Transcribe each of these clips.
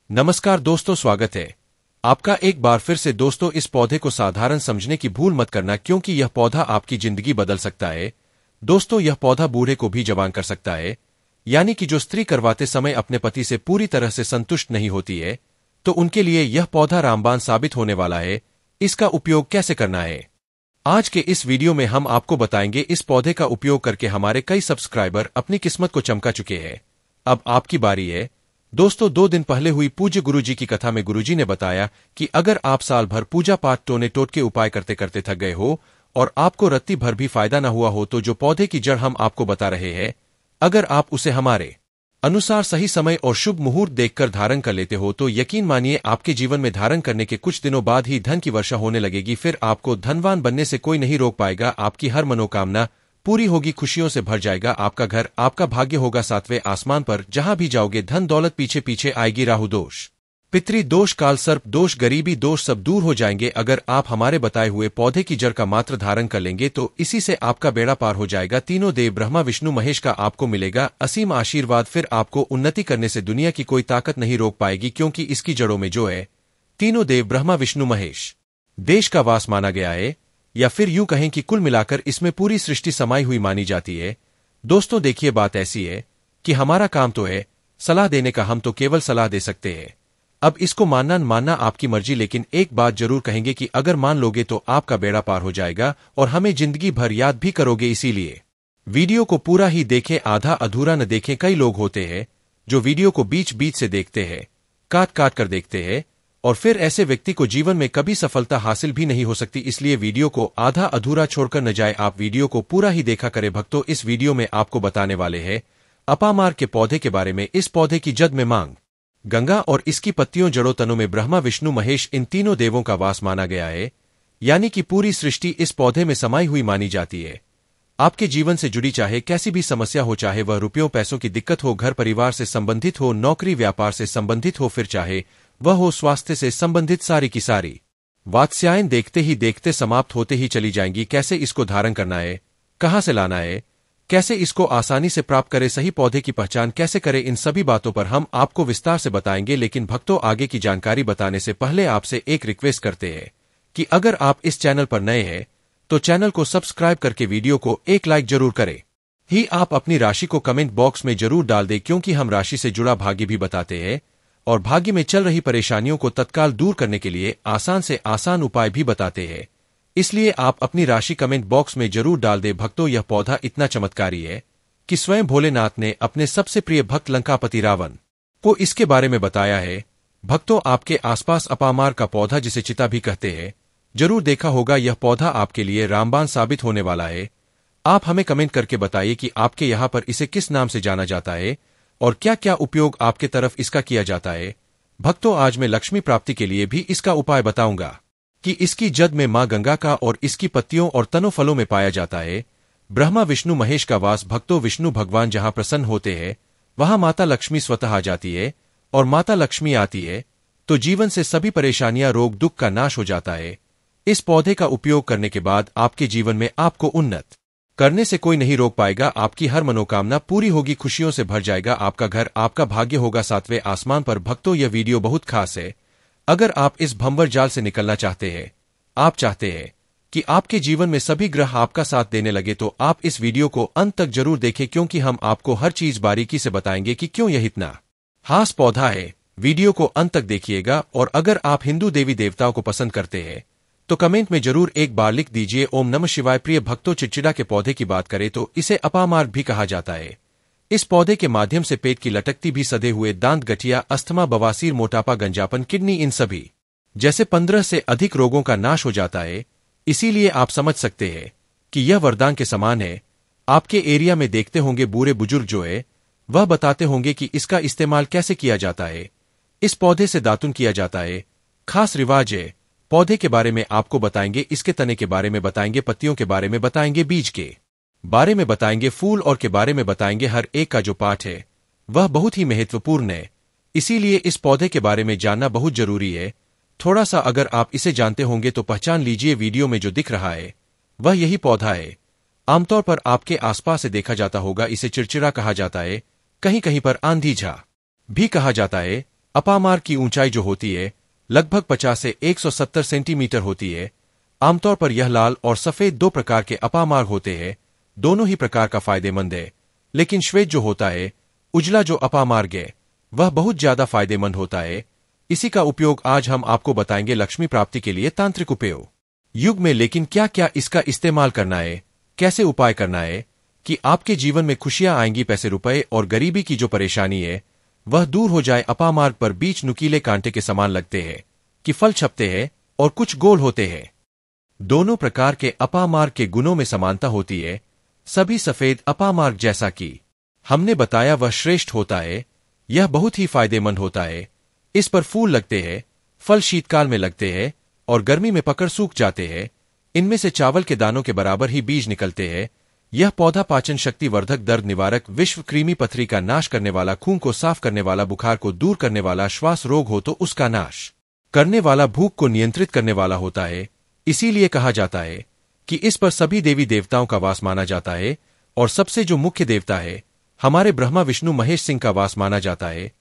नमस्कार दोस्तों, स्वागत है आपका एक बार फिर से। दोस्तों, इस पौधे को साधारण समझने की भूल मत करना, क्योंकि यह पौधा आपकी जिंदगी बदल सकता है। दोस्तों, यह पौधा बूढ़े को भी जवान कर सकता है। यानी कि जो स्त्री करवाते समय अपने पति से पूरी तरह से संतुष्ट नहीं होती है, तो उनके लिए यह पौधा रामबाण साबित होने वाला है। इसका उपयोग कैसे करना है, आज के इस वीडियो में हम आपको बताएंगे। इस पौधे का उपयोग करके हमारे कई सब्सक्राइबर अपनी किस्मत को चमका चुके हैं। अब आपकी बारी है। दोस्तों, 2 दिन पहले हुई पूज्य गुरुजी की कथा में गुरुजी ने बताया कि अगर आप साल भर पूजा पाठ टोने टोटके उपाय करते करते थक गए हो और आपको रत्ती भर भी फायदा न हुआ हो, तो जो पौधे की जड़ हम आपको बता रहे हैं, अगर आप उसे हमारे अनुसार सही समय और शुभ मुहूर्त देखकर धारण कर लेते हो, तो यकीन मानिए आपके जीवन में धारण करने के कुछ दिनों बाद ही धन की वर्षा होने लगेगी। फिर आपको धनवान बनने से कोई नहीं रोक पाएगा। आपकी हर मनोकामना पूरी होगी, खुशियों से भर जाएगा आपका घर, आपका भाग्य होगा 7वें आसमान पर। जहां भी जाओगे धन दौलत पीछे पीछे आएगी। राहु दोष, पितृ दोष, काल सर्प दोष, गरीबी दोष सब दूर हो जाएंगे। अगर आप हमारे बताए हुए पौधे की जड़ का मात्र धारण कर लेंगे, तो इसी से आपका बेड़ा पार हो जाएगा। तीनों देव ब्रह्मा विष्णु महेश का आपको मिलेगा असीम आशीर्वाद। फिर आपको उन्नति करने से दुनिया की कोई ताकत नहीं रोक पाएगी, क्योंकि इसकी जड़ों में जो है तीनों देव ब्रह्मा विष्णु महेश देश का वास माना गया है, या फिर यूं कहें कि कुल मिलाकर इसमें पूरी सृष्टि समाई हुई मानी जाती है। दोस्तों देखिए, बात ऐसी है कि हमारा काम तो है सलाह देने का, हम तो केवल सलाह दे सकते हैं। अब इसको मानना न मानना आपकी मर्जी, लेकिन एक बात जरूर कहेंगे कि अगर मान लोगे तो आपका बेड़ा पार हो जाएगा और हमें जिंदगी भर याद भी करोगे। इसीलिए वीडियो को पूरा ही देखें, आधा अधूरा न देखें। कई लोग होते हैं जो वीडियो को बीच बीच से देखते हैं, काट काट कर देखते हैं, और फिर ऐसे व्यक्ति को जीवन में कभी सफलता हासिल भी नहीं हो सकती। इसलिए वीडियो को आधा अधूरा छोड़कर न जाए, आप वीडियो को पूरा ही देखा करें। भक्तों, इस वीडियो में आपको बताने वाले हैं अपामार के पौधे के बारे में। इस पौधे की जड़ में मांग गंगा और इसकी पत्तियों जड़ों तनों में ब्रह्मा विष्णु महेश इन तीनों देवों का वास माना गया है। यानी कि पूरी सृष्टि इस पौधे में समाई हुई मानी जाती है। आपके जीवन से जुड़ी चाहे कैसी भी समस्या हो, चाहे वह रुपयों पैसों की दिक्कत हो, घर परिवार से संबंधित हो, नौकरी व्यापार से संबंधित हो, फिर चाहे वह हो स्वास्थ्य से संबंधित, सारी की सारी वात्स्यायन देखते ही देखते समाप्त होते ही चली जाएंगी। कैसे इसको धारण करना है, कहां से लाना है, कैसे इसको आसानी से प्राप्त करें, सही पौधे की पहचान कैसे करें, इन सभी बातों पर हम आपको विस्तार से बताएंगे। लेकिन भक्तों, आगे की जानकारी बताने से पहले आपसे एक रिक्वेस्ट करते हैं कि अगर आप इस चैनल पर नए हैं तो चैनल को सब्सक्राइब करके वीडियो को एक लाइक जरूर करें। ही आप अपनी राशि को कमेंट बॉक्स में जरूर डाल दें, क्योंकि हम राशि से जुड़ा भाग्य भी बताते हैं और भाग्य में चल रही परेशानियों को तत्काल दूर करने के लिए आसान से आसान उपाय भी बताते हैं। इसलिए आप अपनी राशि कमेंट बॉक्स में जरूर डाल दें। भक्तों, यह पौधा इतना चमत्कारी है कि स्वयं भोलेनाथ ने अपने सबसे प्रिय भक्त लंकापति रावण को इसके बारे में बताया है। भक्तों, आपके आसपास अपामार का पौधा, जिसे चिता भी कहते हैं, जरूर देखा होगा। यह पौधा आपके लिए रामबाण साबित होने वाला है। आप हमें कमेंट करके बताइए कि आपके यहाँ पर इसे किस नाम से जाना जाता है और क्या क्या उपयोग आपके तरफ इसका किया जाता है। भक्तों, आज मैं लक्ष्मी प्राप्ति के लिए भी इसका उपाय बताऊंगा कि इसकी जड़ में मां गंगा का और इसकी पत्तियों और तनों फलों में पाया जाता है ब्रह्मा विष्णु महेश का वास। भक्तों, विष्णु भगवान जहां प्रसन्न होते हैं वहां माता लक्ष्मी स्वतः आ जाती है, और माता लक्ष्मी आती है तो जीवन से सभी परेशानियां, रोग दुख का नाश हो जाता है। इस पौधे का उपयोग करने के बाद आपके जीवन में आपको उन्नत करने से कोई नहीं रोक पाएगा। आपकी हर मनोकामना पूरी होगी, खुशियों से भर जाएगा आपका घर, आपका भाग्य होगा 7वें आसमान पर। भक्तों, यह वीडियो बहुत खास है। अगर आप इस भंवर जाल से निकलना चाहते हैं, आप चाहते हैं कि आपके जीवन में सभी ग्रह आपका साथ देने लगे, तो आप इस वीडियो को अंत तक जरूर देखें, क्योंकि हम आपको हर चीज बारीकी से बताएंगे कि क्यों यह इतना खास पौधा है। वीडियो को अंत तक देखिएगा। और अगर आप हिंदू देवी देवताओं को पसंद करते हैं तो कमेंट में जरूर एक बार लिख दीजिए ओम नमः शिवाय। प्रिय भक्तों, चिचिड़ा के पौधे की बात करें तो इसे अपामार्ग भी कहा जाता है। इस पौधे के माध्यम से पेट की लटकती भी सधे हुए दांत, गठिया, अस्थमा, बवासीर, मोटापा, गंजापन, किडनी, इन सभी जैसे 15 से अधिक रोगों का नाश हो जाता है। इसीलिए आप समझ सकते हैं कि यह वरदान के समान है। आपके एरिया में देखते होंगे बूढ़े बुजुर्ग जो है वह बताते होंगे कि इसका इस्तेमाल कैसे किया जाता है। इस पौधे से दातुन किया जाता है, खास रिवाज है। पौधे के बारे में आपको बताएंगे, इसके तने के बारे में बताएंगे, पत्तियों के बारे में बताएंगे, बीज के बारे में बताएंगे, फूल और के बारे में बताएंगे। हर एक का जो पाठ है वह बहुत ही महत्वपूर्ण है। इसीलिए इस पौधे के बारे में जानना बहुत जरूरी है। थोड़ा सा अगर आप इसे जानते होंगे तो पहचान लीजिए, वीडियो में जो दिख रहा है वह यही पौधा है। आमतौर पर आपके आसपास से देखा जाता होगा। इसे चिड़चिड़ा कहा जाता है, कहीं कहीं पर आंधी झा भी कहा जाता है। अपामार्ग की ऊंचाई जो होती है लगभग 50 से 170 सेंटीमीटर होती है। आमतौर पर यह लाल और सफेद दो प्रकार के अपामार्ग होते हैं। दोनों ही प्रकार का फायदेमंद है, लेकिन श्वेत जो होता है, उजला जो अपामार्ग है, वह बहुत ज्यादा फायदेमंद होता है। इसी का उपयोग आज हम आपको बताएंगे लक्ष्मी प्राप्ति के लिए तांत्रिक उपयोग युग में। लेकिन क्या क्या इसका इस्तेमाल करना है, कैसे उपाय करना है कि आपके जीवन में खुशियां आएंगी, पैसे रुपए और गरीबी की जो परेशानी है वह दूर हो जाए। अपामार्ग पर बीच नुकीले कांटे के समान लगते हैं कि फल छपते हैं और कुछ गोल होते हैं। दोनों प्रकार के अपामार्ग के गुणों में समानता होती है। सभी सफेद अपामार्ग जैसा कि हमने बताया वह श्रेष्ठ होता है। यह बहुत ही फायदेमंद होता है। इस पर फूल लगते हैं, फल शीतकाल में लगते हैं और गर्मी में पकड़ सूख जाते हैं। इनमें से चावल के दानों के बराबर ही बीज निकलते हैं। यह पौधा पाचन शक्ति वर्धक, दर्द निवारक, विश्व कृमि पथरी का नाश करने वाला, खून को साफ करने वाला, बुखार को दूर करने वाला, श्वास रोग हो तो उसका नाश करने वाला, भूख को नियंत्रित करने वाला होता है। इसीलिए कहा जाता है कि इस पर सभी देवी देवताओं का वास माना जाता है और सबसे जो मुख्य देवता है हमारे ब्रह्मा विष्णु महेश सिंह का वास माना जाता है।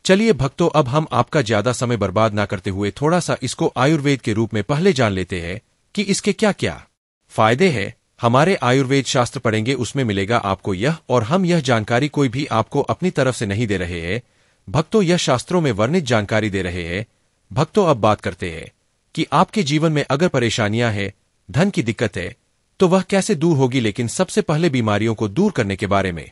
चलिए भक्तों, अब हम आपका ज्यादा समय बर्बाद ना करते हुए थोड़ा सा इसको आयुर्वेद के रूप में पहले जान लेते हैं कि इसके क्या क्या फायदे हैं। हमारे आयुर्वेद शास्त्र पढ़ेंगे, उसमें मिलेगा आपको यह, और हम यह जानकारी कोई भी आपको अपनी तरफ से नहीं दे रहे हैं भक्तों, यह शास्त्रों में वर्णित जानकारी दे रहे हैं भक्तों। अब बात करते हैं कि आपके जीवन में अगर परेशानियां हैं, धन की दिक्कत है, तो वह कैसे दूर होगी। लेकिन सबसे पहले बीमारियों को दूर करने के बारे में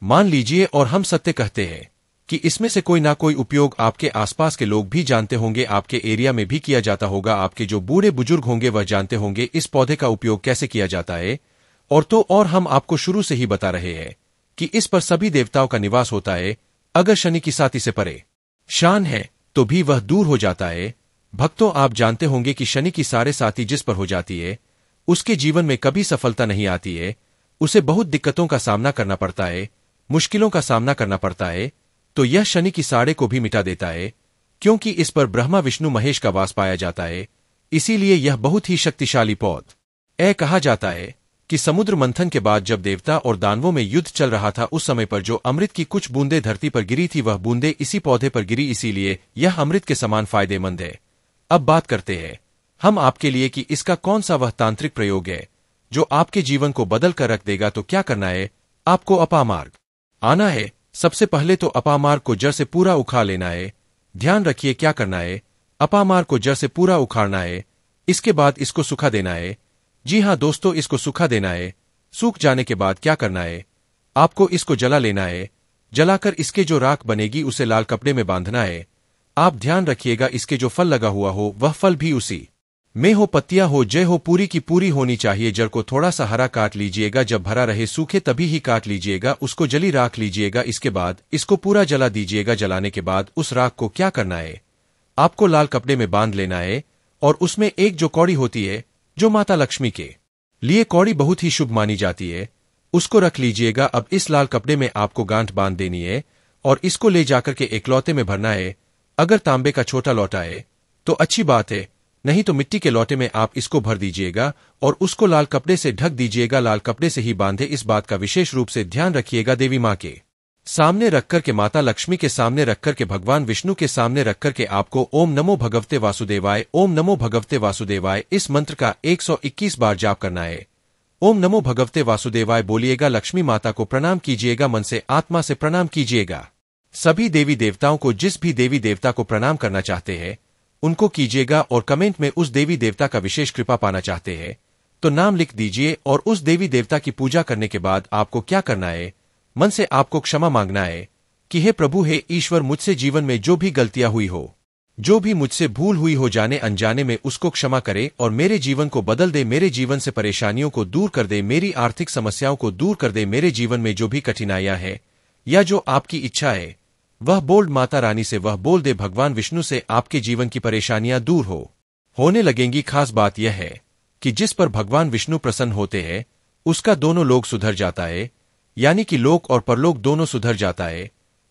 मान लीजिए, और हम सत्य कहते हैं कि इसमें से कोई ना कोई उपयोग आपके आसपास के लोग भी जानते होंगे, आपके एरिया में भी किया जाता होगा। आपके जो बूढ़े बुजुर्ग होंगे वह जानते होंगे इस पौधे का उपयोग कैसे किया जाता है। और हम आपको शुरू से ही बता रहे हैं कि इस पर सभी देवताओं का निवास होता है। अगर शनि की साथी से परेशान है तो भी वह दूर हो जाता है। भक्तों, आप जानते होंगे कि शनि की सारे साथी जिस पर हो जाती है उसके जीवन में कभी सफलता नहीं आती है। उसे बहुत दिक्कतों का सामना करना पड़ता है, मुश्किलों का सामना करना पड़ता है। तो यह शनि की साड़े को भी मिटा देता है, क्योंकि इस पर ब्रह्मा विष्णु महेश का वास पाया जाता है। इसीलिए यह बहुत ही शक्तिशाली पौधा कहा जाता है कि समुद्र मंथन के बाद जब देवता और दानवों में युद्ध चल रहा था, उस समय पर जो अमृत की कुछ बूंदें धरती पर गिरी थी वह बूंदें इसी पौधे पर गिरी। इसीलिए यह अमृत के समान फायदेमंद है। अब बात करते हैं हम आपके लिए कि इसका कौन सा वह तांत्रिक प्रयोग है जो आपके जीवन को बदल कर रख देगा। तो क्या करना है, आपको अपामार्ग आना है। सबसे पहले तो अपामार्ग को जड़ से पूरा उखाड़ लेना है। ध्यान रखिए क्या करना है, अपामार्ग को जड़ से पूरा उखाड़ना है। इसके बाद इसको सुखा देना है। जी हाँ दोस्तों, इसको सुखा देना है। सूख जाने के बाद क्या करना है, आपको इसको जला लेना है। जलाकर इसके जो राख बनेगी उसे लाल कपड़े में बांधना है। आप ध्यान रखिएगा इसके जो फल लगा हुआ हो वह फल भी उसी में हो, पत्तियां हो, जय हो, पूरी की पूरी होनी चाहिए। जड़ को थोड़ा सा हरा काट लीजिएगा, जब भरा रहे सूखे तभी ही काट लीजिएगा, उसको जली राख लीजिएगा। इसके बाद इसको पूरा जला दीजिएगा। जलाने के बाद उस राख को क्या करना है, आपको लाल कपड़े में बांध लेना है और उसमें एक जो कौड़ी होती है जो माता लक्ष्मी के लिए कौड़ी बहुत ही शुभ मानी जाती है, उसको रख लीजिएगा। अब इस लाल कपड़े में आपको गांठ बांध देनी है और इसको ले जाकर के एक लौटे में भरना है। अगर तांबे का छोटा लौटा है तो अच्छी बात है, नहीं तो मिट्टी के लौटे में आप इसको भर दीजिएगा और उसको लाल कपड़े से ढक दीजिएगा। लाल कपड़े से ही बांधे। इस बात का विशेष रूप से ध्यान रखिएगा। देवी माँ के सामने रखकर के, माता लक्ष्मी के सामने रखकर के, भगवान विष्णु के सामने रखकर के आपको ओम नमो भगवते वासुदेवाय, ओम नमो भगवते वासुदेवाय इस मंत्र का 121 बार जाप करना है। ओम नमो भगवते वासुदेवाय बोलिएगा। लक्ष्मी माता को प्रणाम कीजिएगा, मन से आत्मा से प्रणाम कीजिएगा। सभी देवी देवताओं को, जिस भी देवी देवता को प्रणाम करना चाहते हैं उनको कीजिएगा। और कमेंट में उस देवी देवता का विशेष कृपा पाना चाहते हैं तो नाम लिख दीजिए। और उस देवी देवता की पूजा करने के बाद आपको क्या करना है, मन से आपको क्षमा मांगना है कि हे प्रभु, हे ईश्वर, मुझसे जीवन में जो भी गलतियां हुई हो, जो भी मुझसे भूल हुई हो जाने अनजाने में, उसको क्षमा करे और मेरे जीवन को बदल दे। मेरे जीवन से परेशानियों को दूर कर दे, मेरी आर्थिक समस्याओं को दूर कर दे। मेरे जीवन में जो भी कठिनाइयां हैं या जो आपकी इच्छा है वह बोल माता रानी से, वह बोल दे भगवान विष्णु से। आपके जीवन की परेशानियां दूर होने लगेंगी। खास बात यह है कि जिस पर भगवान विष्णु प्रसन्न होते हैं उसका दोनों लोग सुधर जाता है, यानी कि लोक और परलोक दोनों सुधर जाता है।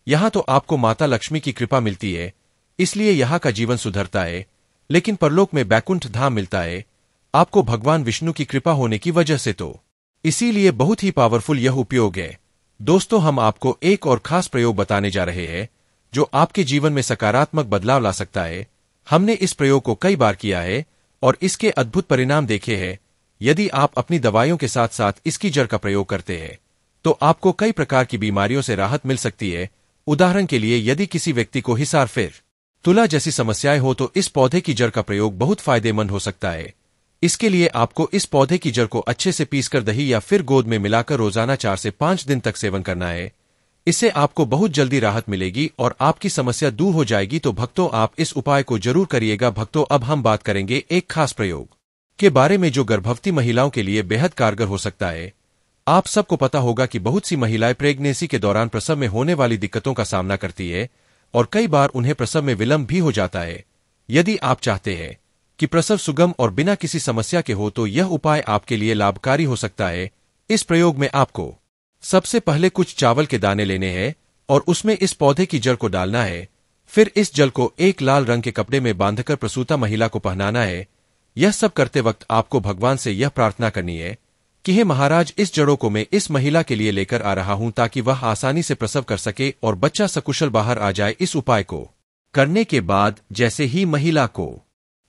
यहां तो आपको माता लक्ष्मी की कृपा मिलती है, इसलिए यहां का जीवन सुधरता है। लेकिन परलोक में बैकुंठ धाम मिलता है आपको भगवान विष्णु की कृपा होने की वजह से। तो इसीलिए बहुत ही पावरफुल यह उपयोग है। दोस्तों, हम आपको एक और खास प्रयोग बताने जा रहे हैं जो आपके जीवन में सकारात्मक बदलाव ला सकता है। हमने इस प्रयोग को कई बार किया है और इसके अद्भुत परिणाम देखे हैं। यदि आप अपनी दवाइयों के साथ साथ इसकी जड़ का प्रयोग करते हैं तो आपको कई प्रकार की बीमारियों से राहत मिल सकती है। उदाहरण के लिए, यदि किसी व्यक्ति को हिसार, फिर तुला जैसी समस्याएं हो तो इस पौधे की जड़ का प्रयोग बहुत फायदेमंद हो सकता है। इसके लिए आपको इस पौधे की जड़ को अच्छे से पीसकर दही या फिर गोद में मिलाकर रोजाना 4 से 5 दिन तक सेवन करना है। इससे आपको बहुत जल्दी राहत मिलेगी और आपकी समस्या दूर हो जाएगी। तो भक्तों, आप इस उपाय को जरूर करिएगा। भक्तों, अब हम बात करेंगे एक खास प्रयोग के बारे में जो गर्भवती महिलाओं के लिए बेहद कारगर हो सकता है। आप सबको पता होगा कि बहुत सी महिलाएं प्रेगनेंसी के दौरान प्रसव में होने वाली दिक्कतों का सामना करती है और कई बार उन्हें प्रसव में विलंब भी हो जाता है। यदि आप चाहते हैं कि प्रसव सुगम और बिना किसी समस्या के हो तो यह उपाय आपके लिए लाभकारी हो सकता है। इस प्रयोग में आपको सबसे पहले कुछ चावल के दाने लेने हैं और उसमें इस पौधे की जड़ को डालना है। फिर इस जल को एक लाल रंग के कपड़े में बांधकर प्रसूता महिला को पहनाना है। यह सब करते वक्त आपको भगवान से यह प्रार्थना करनी है कि हे महाराज, इस जड़ों को मैं इस महिला के लिए लेकर आ रहा हूं ताकि वह आसानी से प्रसव कर सके और बच्चा सकुशल बाहर आ जाए। इस उपाय को करने के बाद जैसे ही महिला को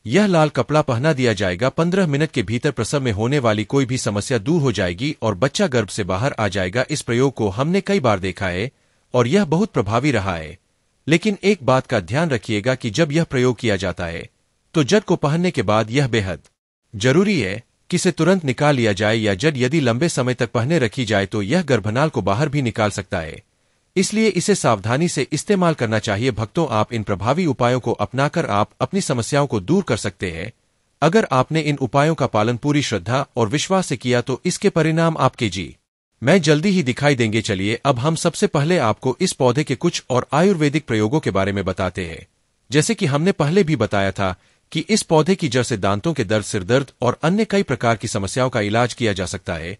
यह लाल कपड़ा पहना दिया जाएगा, 15 मिनट के भीतर प्रसव में होने वाली कोई भी समस्या दूर हो जाएगी और बच्चा गर्भ से बाहर आ जाएगा। इस प्रयोग को हमने कई बार देखा है और यह बहुत प्रभावी रहा है। लेकिन एक बात का ध्यान रखिएगा कि जब यह प्रयोग किया जाता है तो जड़ को पहनने के बाद यह बेहद जरूरी है कि इसे तुरंत निकाल लिया जाए, या जड़ यदि लंबे समय तक पहने रखी जाए तो यह गर्भनाल को बाहर भी निकाल सकता है। इसलिए इसे सावधानी से इस्तेमाल करना चाहिए। भक्तों, आप इन प्रभावी उपायों को अपनाकर आप अपनी समस्याओं को दूर कर सकते हैं। अगर आपने इन उपायों का पालन पूरी श्रद्धा और विश्वास से किया तो इसके परिणाम आपके जी मैं जल्दी ही दिखाई देंगे। चलिए, अब हम सबसे पहले आपको इस पौधे के कुछ और आयुर्वेदिक प्रयोगों के बारे में बताते हैं। जैसे कि हमने पहले भी बताया था कि इस पौधे की जड़ से दांतों के दर्द, सिरदर्द और अन्य कई प्रकार की समस्याओं का इलाज किया जा सकता है।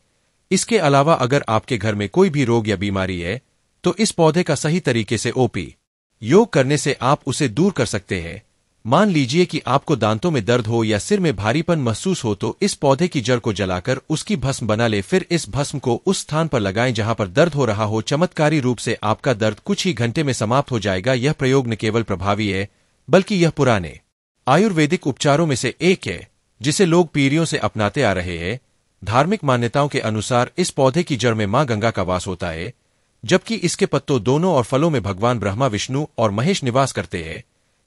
इसके अलावा अगर आपके घर में कोई भी रोग या बीमारी है तो इस पौधे का सही तरीके से उपयोग करने से आप उसे दूर कर सकते हैं। मान लीजिए कि आपको दांतों में दर्द हो या सिर में भारीपन महसूस हो तो इस पौधे की जड़ को जलाकर उसकी भस्म बना ले। फिर इस भस्म को उस स्थान पर लगाएं जहां पर दर्द हो रहा हो। चमत्कारी रूप से आपका दर्द कुछ ही घंटे में समाप्त हो जाएगा। यह प्रयोग न केवल प्रभावी है बल्कि यह पुराने आयुर्वेदिक उपचारों में से एक है जिसे लोग पीढ़ियों से अपनाते आ रहे हैं। धार्मिक मान्यताओं के अनुसार इस पौधे की जड़ में मां गंगा का वास होता है, जबकि इसके पत्तों, दोनों और फलों में भगवान ब्रह्मा, विष्णु और महेश निवास करते हैं।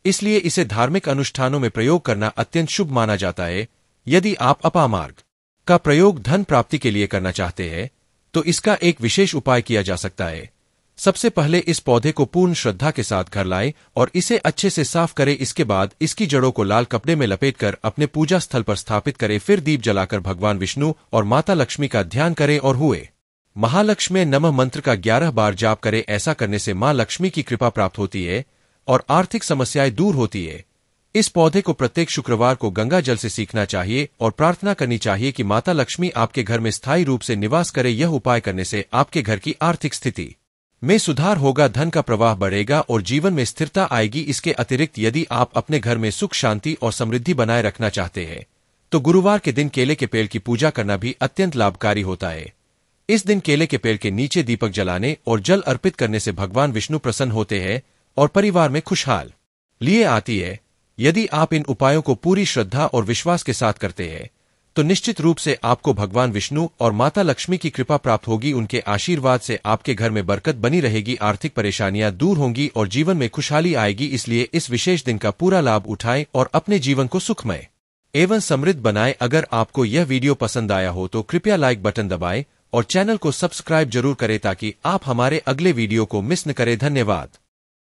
इसलिए इसे धार्मिक अनुष्ठानों में प्रयोग करना अत्यंत शुभ माना जाता है। यदि आप अपामार्ग का प्रयोग धन प्राप्ति के लिए करना चाहते हैं तो इसका एक विशेष उपाय किया जा सकता है। सबसे पहले इस पौधे को पूर्ण श्रद्धा के साथ घर लाएं और इसे अच्छे से साफ करें। इसके बाद इसकी जड़ों को लाल कपड़े में लपेटकर अपने पूजा स्थल पर स्थापित करें। फिर दीप जलाकर भगवान विष्णु और माता लक्ष्मी का ध्यान करें और हुए महालक्ष्मी नमः मंत्र का 11 बार जाप करें। ऐसा करने से मां लक्ष्मी की कृपा प्राप्त होती है और आर्थिक समस्याएं दूर होती है। इस पौधे को प्रत्येक शुक्रवार को गंगा जल से सीखना चाहिए और प्रार्थना करनी चाहिए कि माता लक्ष्मी आपके घर में स्थायी रूप से निवास करे। यह उपाय करने से आपके घर की आर्थिक स्थिति में सुधार होगा, धन का प्रवाह बढ़ेगा और जीवन में स्थिरता आएगी। इसके अतिरिक्त यदि आप अपने घर में सुख, शांति और समृद्धि बनाए रखना चाहते हैं तो गुरुवार के दिन केले के पेड़ की पूजा करना भी अत्यंत लाभकारी होता है। इस दिन केले के पेड़ के नीचे दीपक जलाने और जल अर्पित करने से भगवान विष्णु प्रसन्न होते हैं और परिवार में खुशहाल लिए आती है। यदि आप इन उपायों को पूरी श्रद्धा और विश्वास के साथ करते हैं तो निश्चित रूप से आपको भगवान विष्णु और माता लक्ष्मी की कृपा प्राप्त होगी। उनके आशीर्वाद से आपके घर में बरकत बनी रहेगी, आर्थिक परेशानियां दूर होंगी और जीवन में खुशहाली आएगी। इसलिए इस विशेष दिन का पूरा लाभ उठाएं और अपने जीवन को सुखमय एवं समृद्ध बनाएं। अगर आपको यह वीडियो पसंद आया हो तो कृपया लाइक बटन दबाएं और चैनल को सब्सक्राइब जरूर करें ताकि आप हमारे अगले वीडियो को मिस न करें। धन्यवाद।